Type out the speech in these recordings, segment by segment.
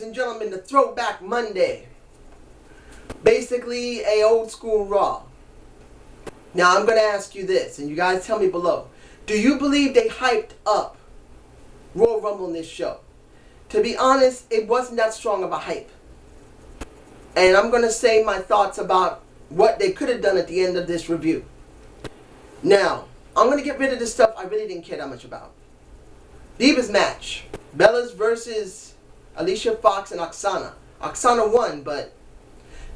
and gentlemen, the Throwback Monday. Basically, a old school Raw. Now, I'm going to ask you this, and you guys tell me below. Do you believe they hyped up Royal Rumble in this show? To be honest, it wasn't that strong of a hype. And I'm going to say my thoughts about what they could have done at the end of this review. Now, I'm going to get rid of the stuff I really didn't care that much about. Divas match. Bellas versus Alicia Fox and Oksana. Oksana won, but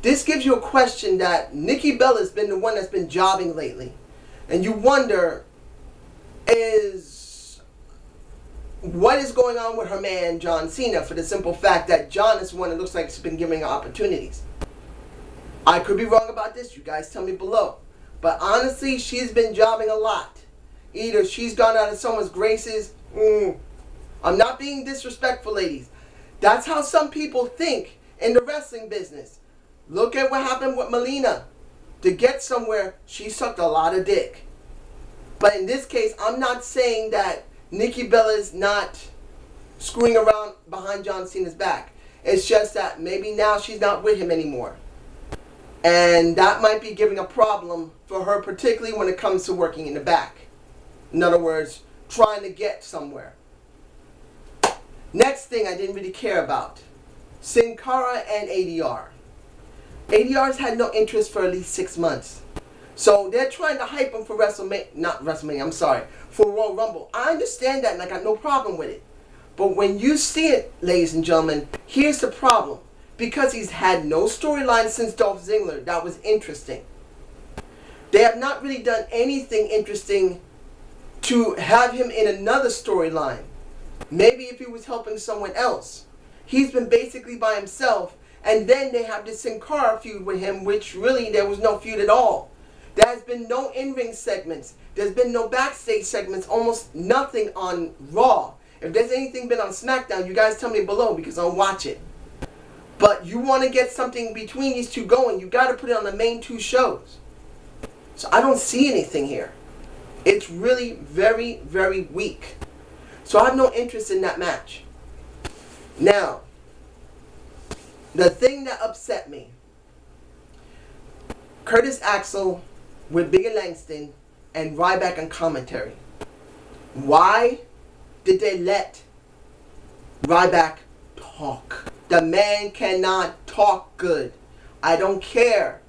this gives you a question that Nikki Bella's been the one that's been jobbing lately. And you wonder, what is going on with her man, John Cena, for the simple fact that John is the one that looks like he's been giving her opportunities. I could be wrong about this. You guys tell me below. But honestly, she's been jobbing a lot. Either she's gone out of someone's graces. I'm not being disrespectful, ladies. That's how some people think in the wrestling business. Look at what happened with Melina. To get somewhere, she sucked a lot of dick. But in this case, I'm not saying that Nikki Bella is not screwing around behind John Cena's back. It's just that maybe now she's not with him anymore. And that might be giving a problem for her, particularly when it comes to working in the back. In other words, trying to get somewhere. Next thing I didn't really care about. Sin Cara and ADR. ADR's had no interest for at least 6 months. So they're trying to hype him for for Royal Rumble. I understand that and I got no problem with it. But when you see it, ladies and gentlemen, here's the problem. Because he's had no storyline since Dolph Ziggler that was interesting. They have not really done anything interesting to have him in another storyline. Maybe if he was helping someone else. He's been basically by himself. And then they have this Sin Cara feud with him, which really there was no feud at all. There has been no in-ring segments. There's been no backstage segments. Almost nothing on Raw. If there's anything been on SmackDown, you guys tell me below because I'll watch it. But you want to get something between these two going, you got to put it on the main two shows. So I don't see anything here. It's really very, very weak. So I have no interest in that match. Now, the thing that upset me, Curtis Axel with Biggie Langston and Ryback on commentary. Why did they let Ryback talk? The man cannot talk good. I don't care.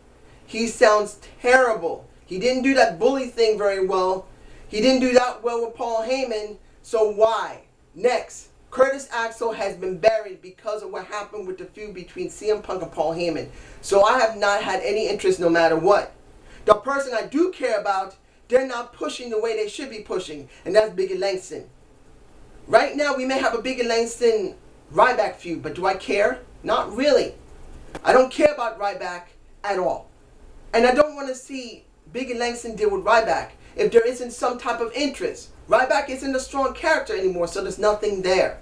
He sounds terrible. He didn't do that bully thing very well. He didn't do that well with Paul Heyman. So why? Next, Curtis Axel has been buried because of what happened with the feud between CM Punk and Paul Heyman. So I have not had any interest no matter what. The person I do care about, they're not pushing the way they should be pushing. And that's Biggie Langston. Right now we may have a Biggie Langston Ryback feud, but do I care? Not really. I don't care about Ryback at all. And I don't want to see Biggie Langston deal with Ryback if there isn't some type of interest. Ryback isn't a strong character anymore, so there's nothing there.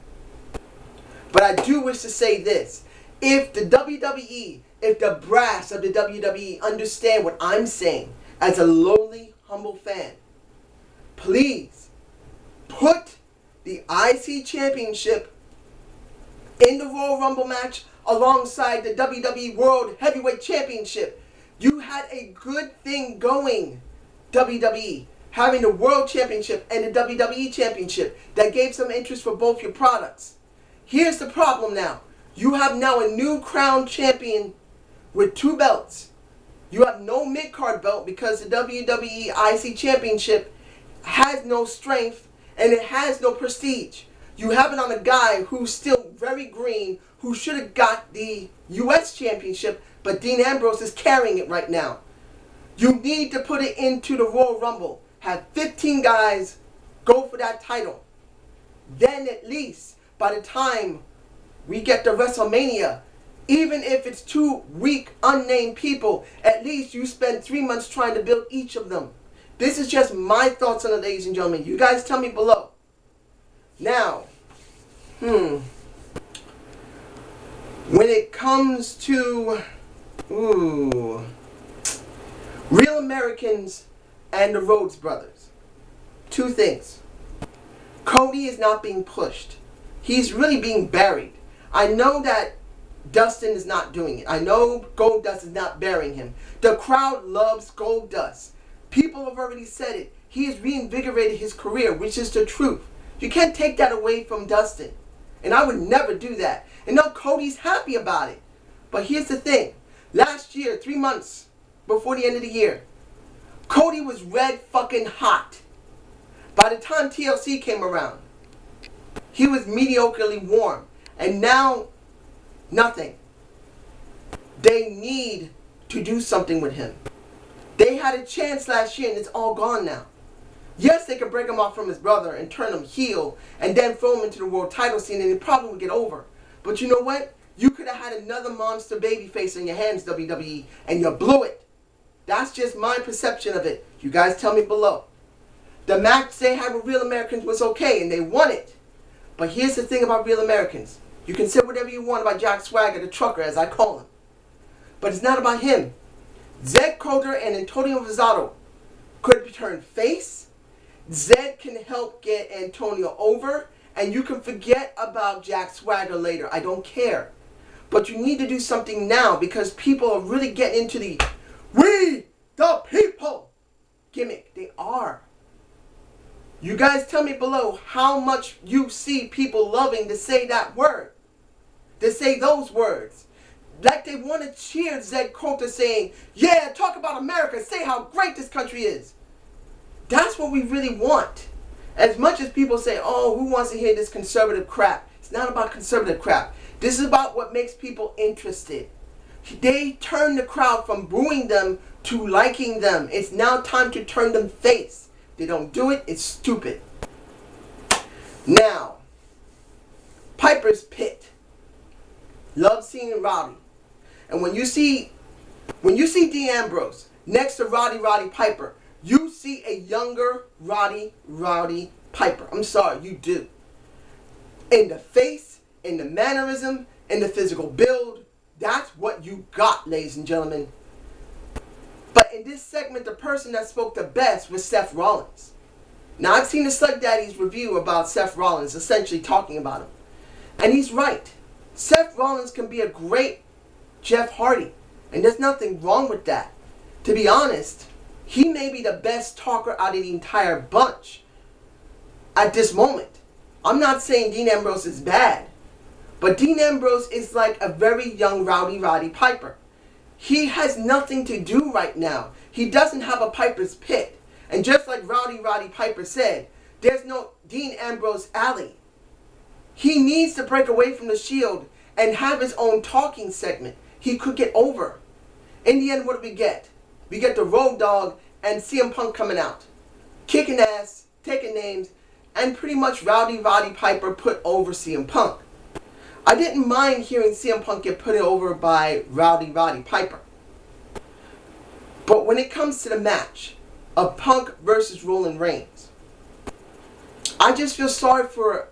But I do wish to say this. If the WWE, if the brass of the WWE understand what I'm saying as a lowly, humble fan, please put the IC Championship in the Royal Rumble match alongside the WWE World Heavyweight Championship. You had a good thing going, WWE. Having the World Championship and the WWE Championship that gave some interest for both your products. Here's the problem now. You have now a new crown champion with 2 belts. You have no mid-card belt because the WWE IC Championship has no strength and it has no prestige. You have it on a guy who's still very green, who should have got the US Championship, but Dean Ambrose is carrying it right now. You need to put it into the Royal Rumble. Have 15 guys go for that title. Then at least by the time we get to WrestleMania, even if it's 2 weak, unnamed people, at least you spend 3 months trying to build each of them. This is just my thoughts on it, ladies and gentlemen. You guys tell me below. Now, when it comes to Real Americans and the Rhodes Brothers, 2 things. Cody is not being pushed. He's really being buried. I know that Dustin is not doing it. I know Goldust is not burying him. The crowd loves Goldust. People have already said it. He has reinvigorated his career, which is the truth. You can't take that away from Dustin. And I would never do that. And now Cody's happy about it. But here's the thing. Last year, 3 months before the end of the year, Cody was red fucking hot. By the time TLC came around, he was mediocrely warm. And now, nothing. They need to do something with him. They had a chance last year and it's all gone now. Yes, they could break him off from his brother and turn him heel and then throw him into the world title scene and he probably would get over. But you know what? You could have had another monster babyface in your hands, WWE, and you blew it. That's just my perception of it. You guys tell me below. The match they had with Real Americans was okay and they won it. But here's the thing about Real Americans. You can say whatever you want about Jack Swagger, the trucker, as I call him. But it's not about him. Zed Coulter and Antonio Rosado could be turned face. Zed can help get Antonio over. And you can forget about Jack Swagger later. I don't care. But you need to do something now because people are really getting into the "We the people" gimmick. They are. You guys tell me below how much you see people loving to say that word. To say those words. Like they want to cheer Zed Coulter saying, "Yeah, talk about America. Say how great this country is." That's what we really want. As much as people say, "Oh, who wants to hear this conservative crap?" It's not about conservative crap. This is about what makes people interested. They turn the crowd from booing them to liking them. It's now time to turn them face. If they don't do it, it's stupid. Now, Piper's Pit. Love seeing Roddy. And when you see Dean Ambrose next to Roddy Piper, you see a younger Roddy Piper. I'm sorry, you do. In the face, in the mannerism, in the physical build, that's what you got, ladies and gentlemen. But in this segment, the person that spoke the best was Seth Rollins. Now, I've seen the Slug Daddy's review about Seth Rollins, essentially talking about him. And he's right. Seth Rollins can be a great Jeff Hardy. And there's nothing wrong with that. To be honest, he may be the best talker out of the entire bunch at this moment. I'm not saying Dean Ambrose is bad. But Dean Ambrose is like a very young Roddy Piper. He has nothing to do right now. He doesn't have a Piper's Pit. And just like Roddy Piper said, there's no Dean Ambrose alley. He needs to break away from the Shield and have his own talking segment. He could get over. In the end, what do we get? We get the Road Dogg and CM Punk coming out. Kicking ass, taking names, and pretty much Roddy Piper put over CM Punk. I didn't mind hearing CM Punk get put over by Roddy Piper. But when it comes to the match of Punk versus Roman Reigns, I just feel sorry for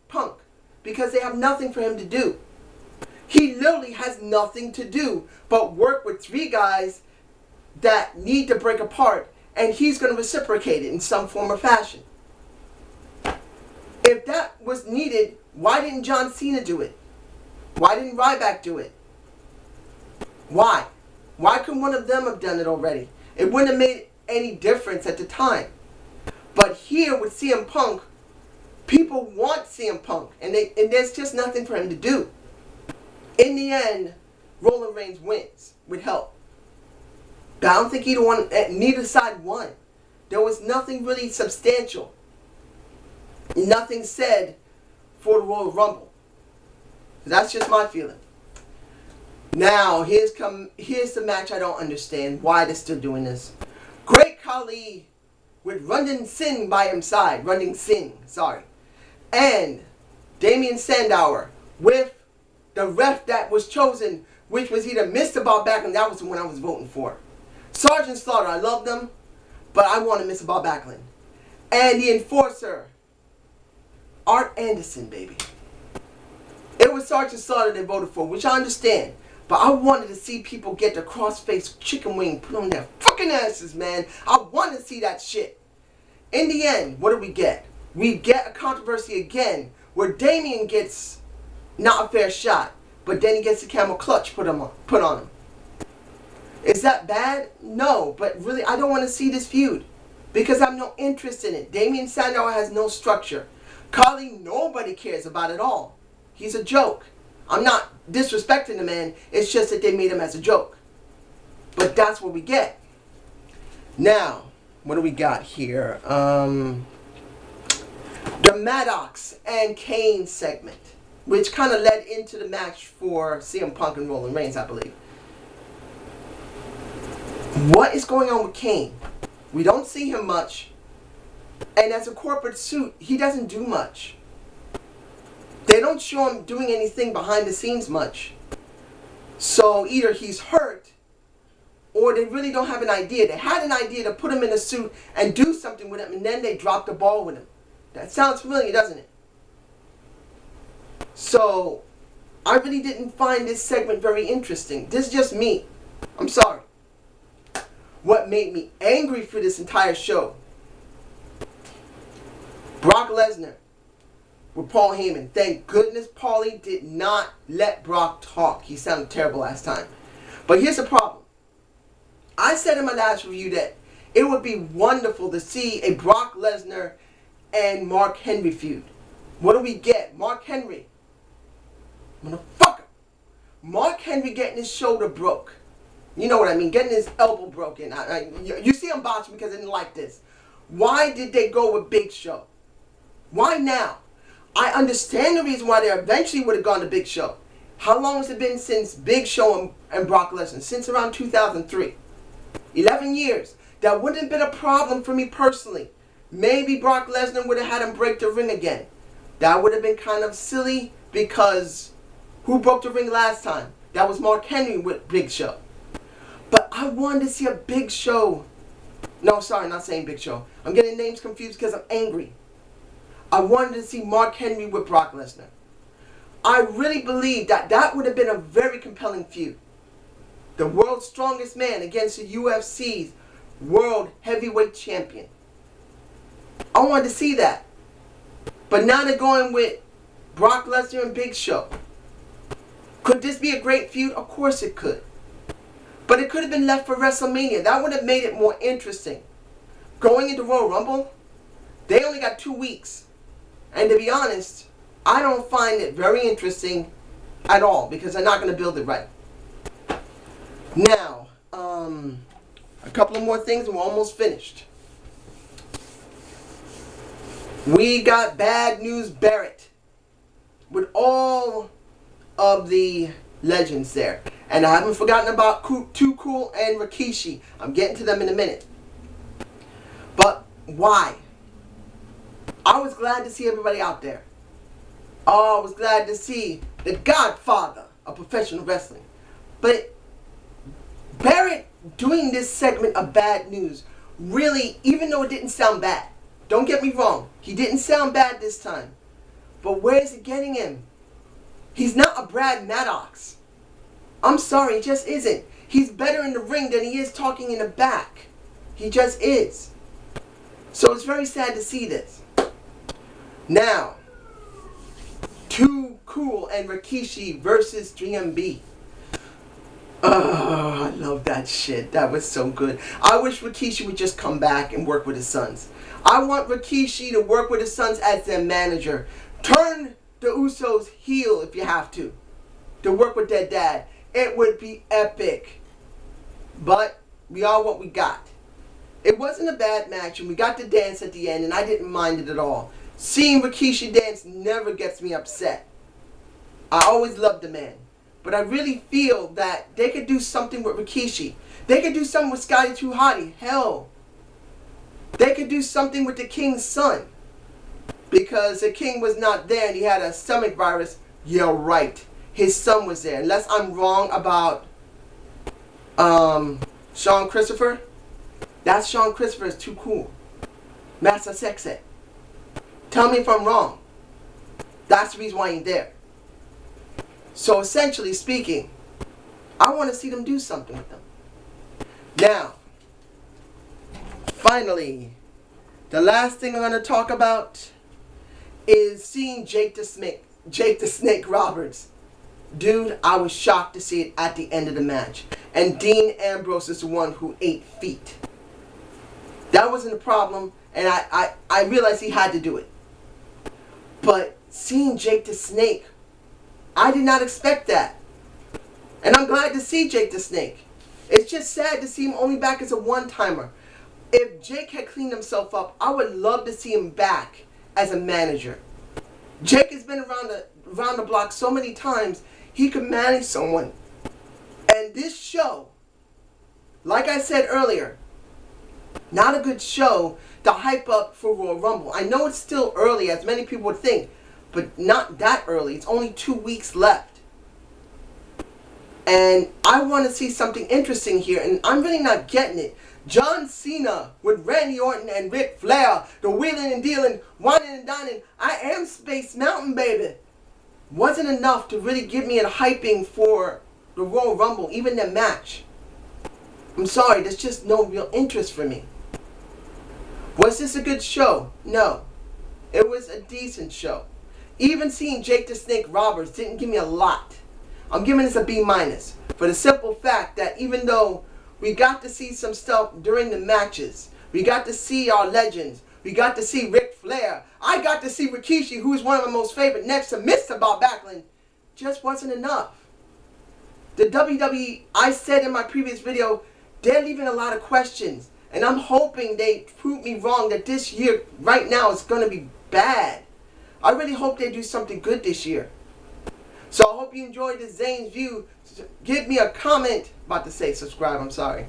Punk because they have nothing for him to do. He literally has nothing to do but work with 3 guys that need to break apart, and he's going to reciprocate it in some form or fashion. If that was needed, why didn't John Cena do it? Why didn't Ryback do it? Why? Why couldn't one of them have done it already? It wouldn't have made any difference at the time. But here with CM Punk, people want CM Punk, and there's just nothing for him to do. In the end, Roman Reigns wins with help. But I don't think neither side won. There was nothing really substantial. Nothing said for the Royal Rumble. That's just my feeling. Now, here's the match I don't understand. Why they're still doing this. Great Khali with Rundin Singh by his side. Rundin Singh, sorry. And Damian Sandow with the ref that was chosen, which was either Mr. Bob Backlund, that was the one I was voting for. Sergeant Slaughter, I love them, but I wanted Mr. Bob Backlund. And the Enforcer, Art Anderson, baby. It was Sergeant Slaughter they voted for, which I understand. But I wanted to see people get the cross-faced chicken wing put on their fucking asses, man. I wanted to see that shit. In the end, what do we get? We get a controversy again, where Damian gets not a fair shot. But then he gets the camel clutch put on him. Is that bad? No, but really I don't want to see this feud because I have no interest in it. Damien Sandow has no structure. Khali, nobody cares about at all. He's a joke. I'm not disrespecting the man. It's just that they made him as a joke. But that's what we get. Now, what do we got here? The Maddox and Kane segment, which kind of led into the match for CM Punk and Roman Reigns, I believe. What is going on with Kane? We don't see him much. And as a corporate suit, he doesn't do much. They don't show him doing anything behind the scenes much. So either he's hurt, or they really don't have an idea. They had an idea to put him in a suit and do something with him, and then they dropped the ball with him. That sounds familiar, doesn't it? So, I really didn't find this segment very interesting. This is just me. I'm sorry. What made me angry for this entire show? Brock Lesnar with Paul Heyman. Thank goodness Paulie did not let Brock talk. He sounded terrible last time. But here's the problem. I said in my last review that it would be wonderful to see a Brock Lesnar and Mark Henry feud. What do we get? Mark Henry. Motherfucker. Mark Henry getting his shoulder broke. You know what I mean? Getting his elbow broken. You see him botching because I didn't like this. Why did they go with Big Show? Why now? I understand the reason why they eventually would have gone to Big Show. How long has it been since Big Show and Brock Lesnar? Since around 2003. 11 years. That wouldn't have been a problem for me personally. Maybe Brock Lesnar would have had him break the ring again. That would have been kind of silly because who broke the ring last time? That was Mark Henry with Big Show. But I wanted to see a Big Show. No, sorry, not saying Big Show. I'm getting names confused because I'm angry. I wanted to see Mark Henry with Brock Lesnar. I really believe that that would have been a very compelling feud. The world's strongest man against the UFC's world heavyweight champion. I wanted to see that. But now they're going with Brock Lesnar and Big Show. Could this be a great feud? Of course it could. But it could have been left for WrestleMania. That would have made it more interesting. Going into Royal Rumble, they only got 2 weeks. And to be honest, I don't find it very interesting at all because they're not going to build it right. Now, a couple of more things and we're almost finished. We got Bad News Barrett with all of the legends there. And I haven't forgotten about Too Cool and Rikishi. I'm getting to them in a minute. But why? I was glad to see everybody out there. Oh, I was glad to see the godfather of professional wrestling. But Barrett doing this segment of Bad News, really, even though it didn't sound bad, don't get me wrong, he didn't sound bad this time. But where is it getting him? He's not a Brad Maddox. I'm sorry, he just isn't. He's better in the ring than he is talking in the back. He just is. So it's very sad to see this. Now, Too Cool and Rikishi versus 3MB. Oh, I love that shit. That was so good. I wish Rikishi would just come back and work with his sons. I want Rikishi to work with his sons as their manager. Turn the Usos heel if you have to work with their dad. It would be epic. But we are what we got. It wasn't a bad match, and we got the dance at the end, and I didn't mind it at all. Seeing Rikishi dance never gets me upset. I always loved the man. But I really feel that they could do something with Rikishi. They could do something with Scotty 2 Hotty. Hell. They could do something with the King's son. Because the King was not there and he had a stomach virus. You're right. His son was there. Unless I'm wrong about Sean Christopher. That's Sean Christopher is Too Cool. Master Sexy. Tell me if I'm wrong. That's the reason why he ain't there. So essentially speaking, I want to see them do something with them. Now, finally, the last thing I'm going to talk about is seeing Jake the Jake the Snake Roberts. Dude, I was shocked to see it at the end of the match. And Dean Ambrose is the one who ate feet. That wasn't a problem, and I realized he had to do it. But seeing Jake the Snake, I did not expect that. And I'm glad to see Jake the Snake. It's just sad to see him only back as a one-timer. If Jake had cleaned himself up, I would love to see him back as a manager. Jake has been around the block so many times, he could manage someone. And this show, like I said earlier, not a good show to hype up for Royal Rumble. I know it's still early, as many people would think, but not that early. It's only 2 weeks left. And I want to see something interesting here, and I'm really not getting it. John Cena with Randy Orton and Ric Flair, the wheeling and dealing, whining and dining, I am Space Mountain, baby, wasn't enough to really give me a hyping for the Royal Rumble, even the match. I'm sorry, there's just no real interest for me. Was this a good show? No. It was a decent show. Even seeing Jake the Snake Roberts didn't give me a lot. I'm giving this a B-, for the simple fact that even though we got to see some stuff during the matches, we got to see our legends, we got to see Ric Flair, I got to see Rikishi, who is one of my most favorite, next to Mr. Bob Backlund, just wasn't enough. The WWE, I said in my previous video, they're leaving a lot of questions, and I'm hoping they prove me wrong that this year, right now, is going to be bad. I really hope they do something good this year. So I hope you enjoyed this Zane's View. Give me a comment. About to say subscribe, I'm sorry.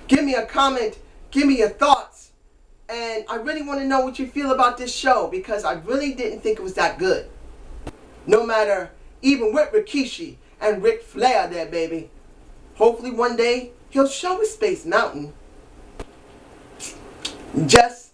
Give me a comment. Give me your thoughts. And I really want to know what you feel about this show, because I really didn't think it was that good. No matter, even with Rikishi and Ric Flair there, baby. Hopefully one day he'll show his Space Mountain. Just